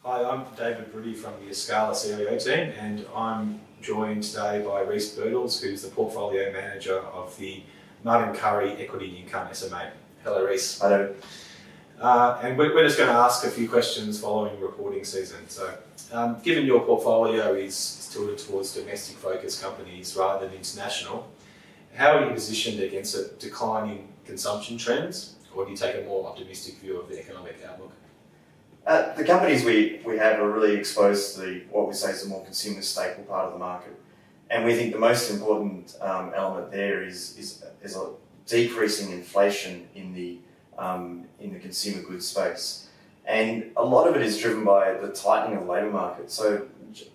Hi, I'm David Bruty from the Escala CIO team, and I'm joined today by Reece Birtles, who's the portfolio manager of the Currie Equity Income SMA. Hello, Reece. Hello. And we're just going to ask a few questions following reporting season. So, given your portfolio is tilted towards domestic-focused companies rather than international, how are you positioned against a declining consumption trends, or do you take a more optimistic view of the economic outlook? The companies we have are really exposed to what we say is the more consumer staple part of the market. And we think the most important element there is a decreasing inflation in the consumer goods space. And a lot of it is driven by the tightening of the labour market. So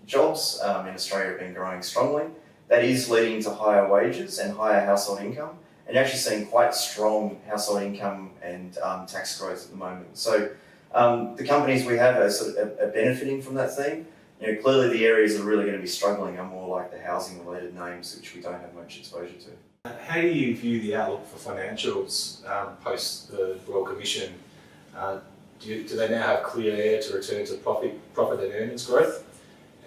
jobs in Australia have been growing strongly. That is leading to higher wages and higher household income. And you're actually seeing quite strong household income and tax growth at the moment. So the companies we have are benefiting from that theme. Clearly the areas that are really going to be struggling are more like the housing related names, which we don't have much exposure to. How do you view the outlook for financials post the Royal Commission? Do they now have clear air to return to profit and earnings growth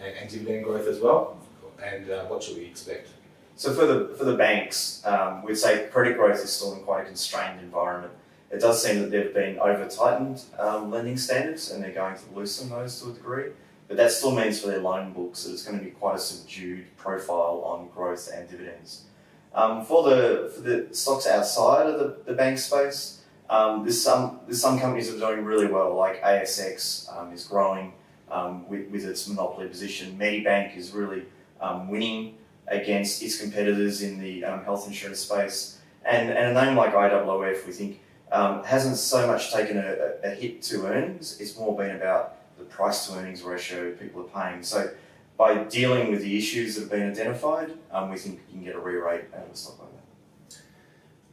and dividend growth as well? And what should we expect? So for the banks, we'd say credit growth is still in quite a constrained environment. It does seem that they've been over-tightened lending standards and they're going to loosen those to a degree, but that still means for their loan books that it's going to be quite a subdued profile on growth and dividends. For the stocks outside of the bank space, there's some companies that are doing really well, like ASX is growing with its monopoly position. Medibank is really winning against its competitors in the health insurance space. And a name like IOOF, we think, hasn't so much taken a hit to earnings, it's more been about the price to earnings ratio people are paying. So by dealing with the issues that have been identified, we think you can get a re-rate out of a stock like that.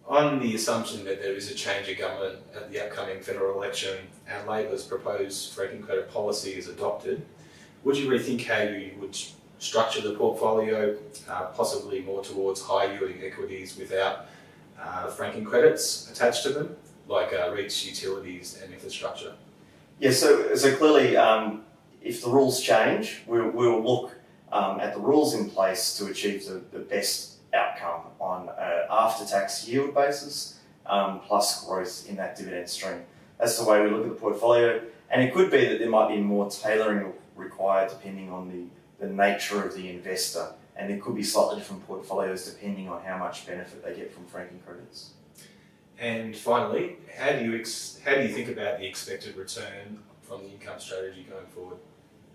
On the assumption that there is a change of government at the upcoming federal election and Labor's proposed franking credit policy is adopted, would you rethink how you would structure the portfolio, possibly more towards high-yielding equities without franking credits attached to them, like Reece, utilities and infrastructure? Yeah, so clearly, if the rules change, we'll look at the rules in place to achieve the best outcome on an after-tax yield basis, plus growth in that dividend stream. That's the way we look at the portfolio, and it could be that there might be more tailoring required depending on the nature of the investor, and there could be slightly different portfolios depending on how much benefit they get from franking credits. And finally, how do you think about the expected return from the income strategy going forward?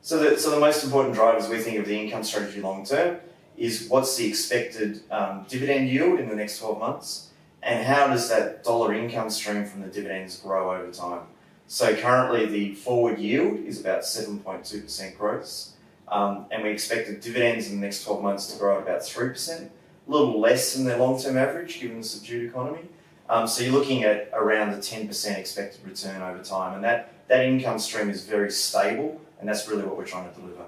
So the most important drivers we think of the income strategy long term is what's the expected dividend yield in the next 12 months, and how does that dollar income stream from the dividends grow over time. So currently the forward yield is about 7.2% growth. And we expect the dividends in the next 12 months to grow at about 3%, a little less than their long-term average given the subdued economy. So you're looking at around the 10% expected return over time, and that income stream is very stable, and that's really what we're trying to deliver.